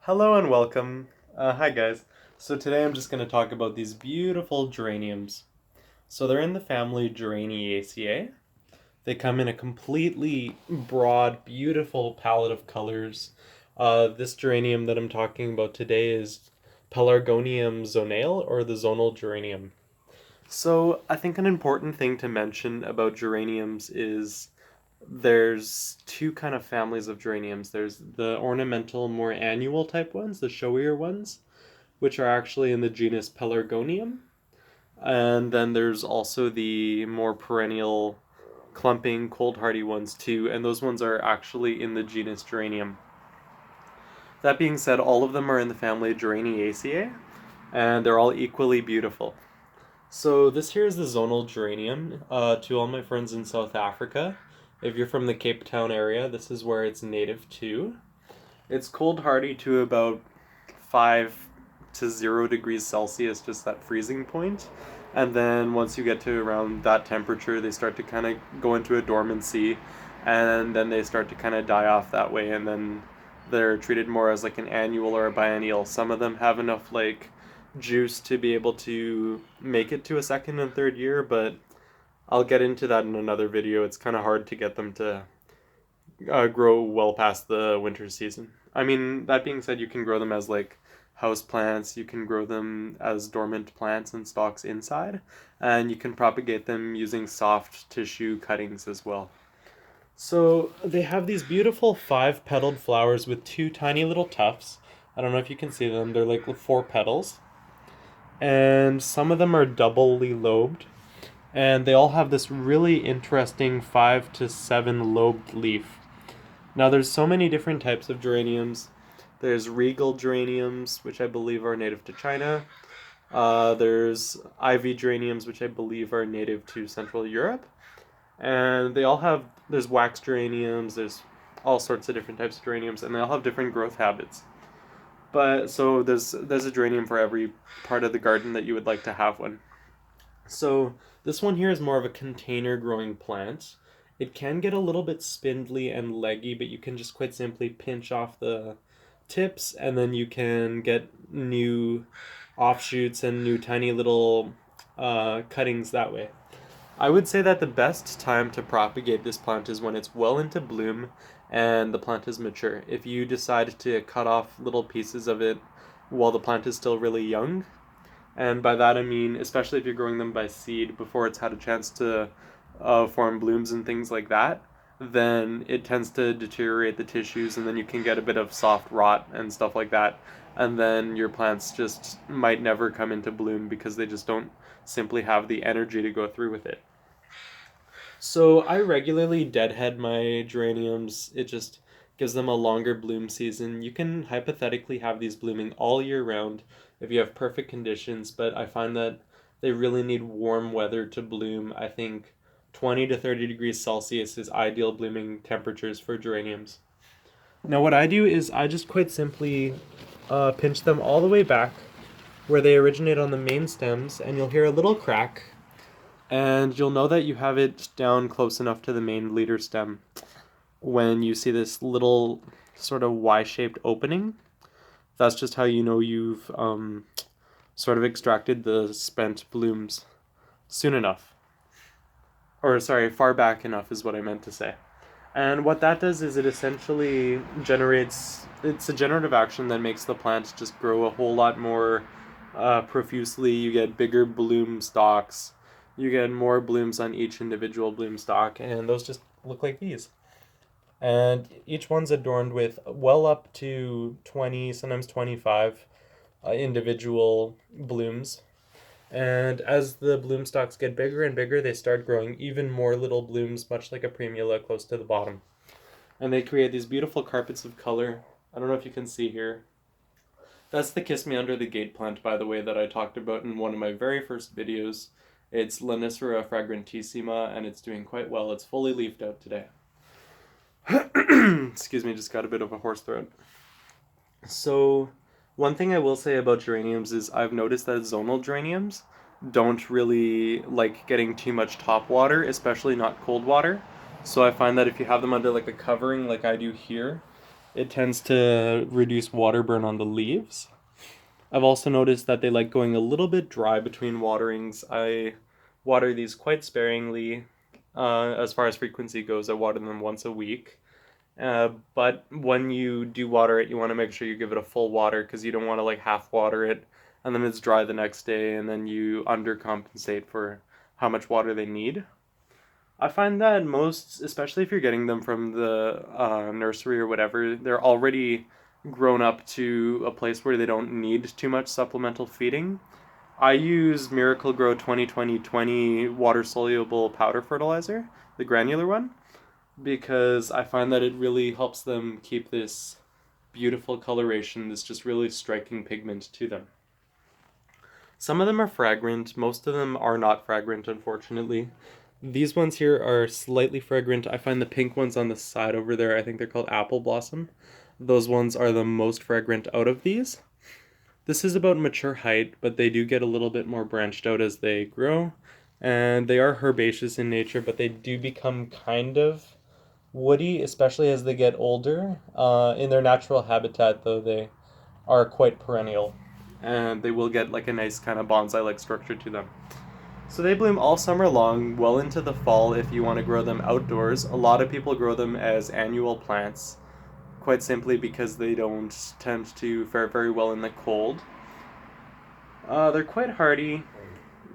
Hello and welcome. Hi guys. So today I'm just going to talk about these beautiful geraniums. So they're in the family Geraniaceae. They come in a completely broad, beautiful palette of colors. This geranium that I'm talking about today is Pelargonium zonale, or the Zonal Geranium. So I think an important thing to mention about geraniums is there's two kind of families of geraniums. There's the ornamental, more annual type ones, the showier ones, which are actually in the genus Pelargonium. And then there's also the more perennial, clumping, cold hardy ones too, and those ones are actually in the genus Geranium. That being said, all of them are in the family Geraniaceae, and they're all equally beautiful. So this here is the zonal geranium. To all my friends in South Africa, if you're from the Cape Town area, this is where it's native to. It's cold hardy to about 5 to 0 degrees Celsius, just that freezing point. And then once you get to around that temperature, they start to kind of go into a dormancy, and then they start to kind of die off that way, and then they're treated more as like an annual or a biennial. Some of them have enough like juice to be able to make it to a second and third year, but I'll get into that in another video. It's kind of hard to get them to grow well past the winter season. I mean, that being said, you can grow them as like house plants, you can grow them as dormant plants and stalks inside, and you can propagate them using soft tissue cuttings as well. So they have these beautiful 5-petaled flowers with two tiny little tufts. I don't know if you can see them, they're like 4 petals. And some of them are doubly lobed. And they all have this really interesting 5 to 7 lobed leaf. Now there's so many different types of geraniums. There's regal geraniums, which I believe are native to China. There's ivy geraniums, which I believe are native to Central Europe. And they all have, there's wax geraniums, there's all sorts of different types of geraniums, and they all have different growth habits. But so there's a geranium for every part of the garden that you would like to have one. So this one here is more of a container growing plant. It can get a little bit spindly and leggy, but you can just quite simply pinch off the tips, and then you can get new offshoots and new tiny little cuttings that way. I would say that the best time to propagate this plant is when it's well into bloom and the plant is mature. If you decide to cut off little pieces of it while the plant is still really young, and by that I mean especially if you're growing them by seed before it's had a chance to form blooms and things like that, then it tends to deteriorate the tissues, and then you can get a bit of soft rot and stuff like that. And then your plants just might never come into bloom because they just don't simply have the energy to go through with it. So I regularly deadhead my geraniums. It just gives them a longer bloom season. You can hypothetically have these blooming all year round if you have perfect conditions, but I find that they really need warm weather to bloom. I think 20 to 30 degrees Celsius is ideal blooming temperatures for geraniums. Now what I do is I just quite simply pinch them all the way back where they originate on the main stems, and you'll hear a little crack, and you'll know that you have it down close enough to the main leader stem when you see this little sort of Y-shaped opening. That's just how you know you've sort of extracted the spent blooms soon enough. Or sorry, far back enough is what I meant to say. And what that does is it essentially generates, it's a generative action that makes the plant just grow a whole lot more profusely. You get bigger bloom stalks. You get more blooms on each individual bloom stalk, and those just look like these. And each one's adorned with well up to 20, sometimes 25 individual blooms. And as the bloom stalks get bigger and bigger, they start growing even more little blooms, much like a primula close to the bottom. And they create these beautiful carpets of color. I don't know if you can see here. That's the Kiss Me Under the Gate plant, by the way, that I talked about in one of my very first videos. It's Lonicera fragrantissima, and it's doing quite well. It's fully leafed out today. Excuse me, just got a bit of a hoarse throat. So, one thing I will say about geraniums is I've noticed that zonal geraniums don't really like getting too much top water, especially not cold water. So I find that if you have them under like a covering like I do here, it tends to reduce water burn on the leaves. I've also noticed that they like going a little bit dry between waterings. I water these quite sparingly. As far as frequency goes, I water them once a week. But when you do water it, you want to make sure you give it a full water because you don't want to like half water it and then it's dry the next day and then you undercompensate for how much water they need. I find that most, especially if you're getting them from the nursery or whatever, they're already grown up to a place where they don't need too much supplemental feeding. I use Miracle Grow 2020 water soluble powder fertilizer, the granular one, because I find that it really helps them keep this beautiful coloration, this just really striking pigment to them. Some of them are fragrant, most of them are not fragrant, unfortunately. These ones here are slightly fragrant. I find the pink ones on the side over there, I think they're called apple blossom. Those ones are the most fragrant out of these. This is about mature height, but they do get a little bit more branched out as they grow. And they are herbaceous in nature, but they do become kind of woody, especially as they get older. In their natural habitat, though, they are quite perennial. And they will get like a nice kind of bonsai-like structure to them. So they bloom all summer long, well into the fall if you want to grow them outdoors. A lot of people grow them as annual plants, quite simply because they don't tend to fare very well in the cold. They're quite hardy.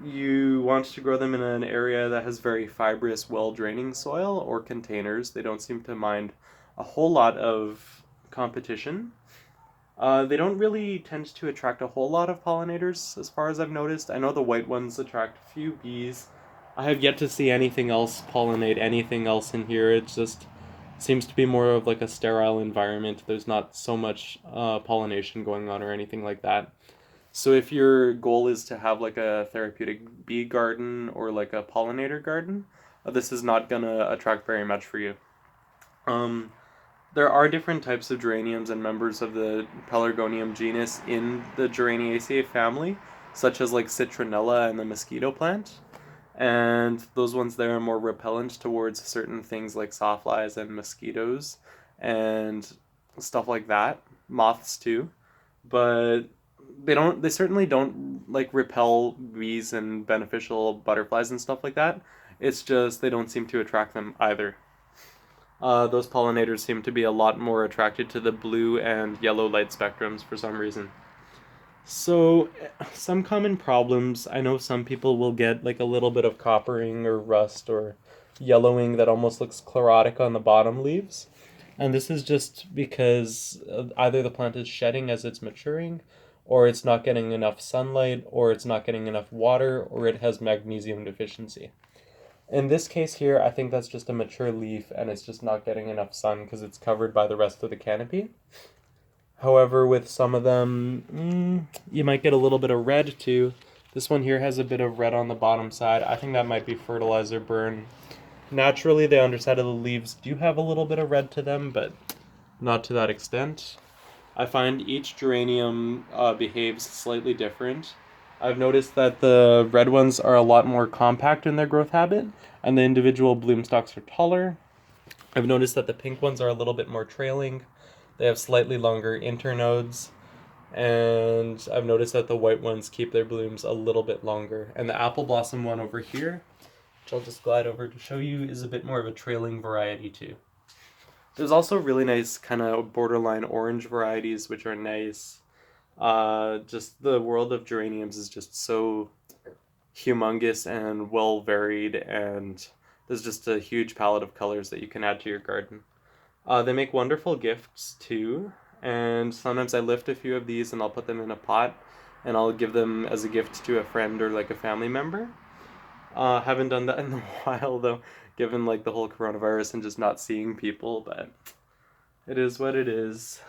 You want to grow them in an area that has very fibrous, well-draining soil or containers. They don't seem to mind a whole lot of competition. They don't really tend to attract a whole lot of pollinators, as far as I've noticed. I know the white ones attract a few bees. I have yet to see anything else pollinate anything else in here. It just seems to be more of like a sterile environment. There's not so much pollination going on or anything like that. So if your goal is to have like a therapeutic bee garden or like a pollinator garden, this is not gonna attract very much for you. Um, there are different types of geraniums and members of the Pelargonium genus in the Geraniaceae family, such as like citronella and the mosquito plant. And those ones there are more repellent towards certain things like sawflies and mosquitoes and stuff like that. Moths too. But they certainly don't like repel bees and beneficial butterflies and stuff like that. It's just they don't seem to attract them either. Those pollinators seem to be a lot more attracted to the blue and yellow light spectrums for some reason. So, some common problems. I know some people will get like a little bit of coppering or rust or yellowing that almost looks chlorotic on the bottom leaves. And this is just because either the plant is shedding as it's maturing, or it's not getting enough sunlight, or it's not getting enough water, or it has magnesium deficiency. In this case here, I think that's just a mature leaf and it's just not getting enough sun because it's covered by the rest of the canopy. However, with some of them, you might get a little bit of red too. This one here has a bit of red on the bottom side. I think that might be fertilizer burn. Naturally, the underside of the leaves do have a little bit of red to them, but not to that extent. I find each geranium behaves slightly different. I've noticed that the red ones are a lot more compact in their growth habit, and the individual bloom stalks are taller. I've noticed that the pink ones are a little bit more trailing. They have slightly longer internodes, and I've noticed that the white ones keep their blooms a little bit longer. And the apple blossom one over here, which I'll just glide over to show you, is a bit more of a trailing variety too. There's also really nice kind of borderline orange varieties, which are nice. Just the world of geraniums is just so humongous and well varied, and there's just a huge palette of colors that you can add to your garden. They make wonderful gifts too, and sometimes I lift a few of these and I'll put them in a pot and I'll give them as a gift to a friend or like a family member. Haven't done that in a while though, given like the whole coronavirus and just not seeing people, but it is what it is.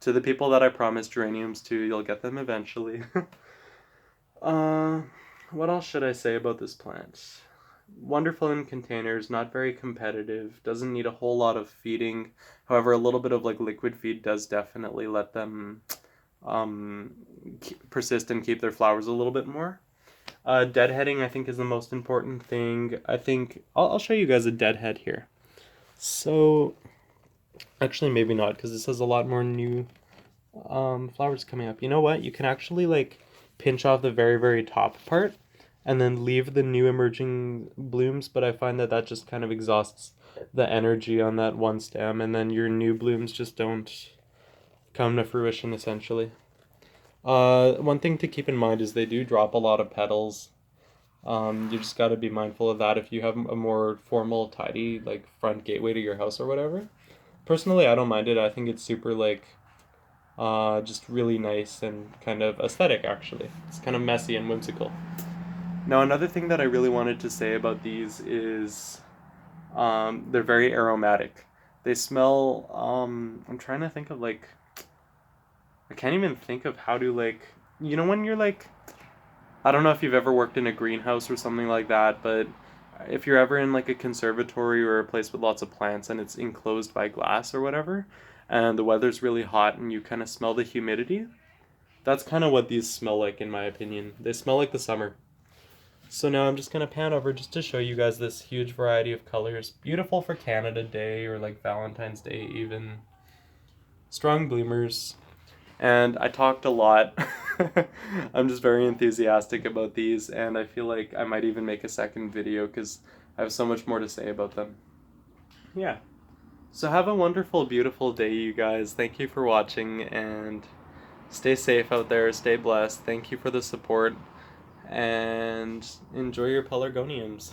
To the people that I promised geraniums to, you'll get them eventually. What else should I say about this plant? Wonderful in containers, not very competitive, doesn't need a whole lot of feeding. However, a little bit of like liquid feed does definitely let them persist and keep their flowers a little bit more. Deadheading, I think, is the most important thing. I think I'll show you guys a deadhead here. So Actually, maybe not, because this has a lot more new flowers coming up. You know what? You can actually like pinch off the very, very top part and then leave the new emerging blooms, but I find that that just kind of exhausts the energy on that one stem, and then your new blooms just don't come to fruition essentially. One thing to keep in mind is they do drop a lot of petals. You just got to be mindful of that if you have a more formal, tidy, like front gateway to your house or whatever. Personally, I don't mind it. I think it's super like just really nice and kind of aesthetic actually. It's kind of messy and whimsical. Now, another thing that I really wanted to say about these is they're very aromatic. They smell, I'm trying to think of like, I can't even think of how to like, you know, when you're like, I don't know if you've ever worked in a greenhouse or something like that, but if you're ever in like a conservatory or a place with lots of plants and it's enclosed by glass or whatever, and the weather's really hot and you kind of smell the humidity, that's kind of what these smell like in my opinion. They smell like the summer. So now I'm just going to pan over just to show you guys this huge variety of colors. Beautiful for Canada Day or like Valentine's Day even. Strong bloomers. And I talked a lot. I'm just very enthusiastic about these, and I feel like I might even make a second video because I have so much more to say about them. Yeah. So have a wonderful, beautiful day, you guys. Thank you for watching, and stay safe out there. Stay blessed. Thank you for the support, and enjoy your pelargoniums.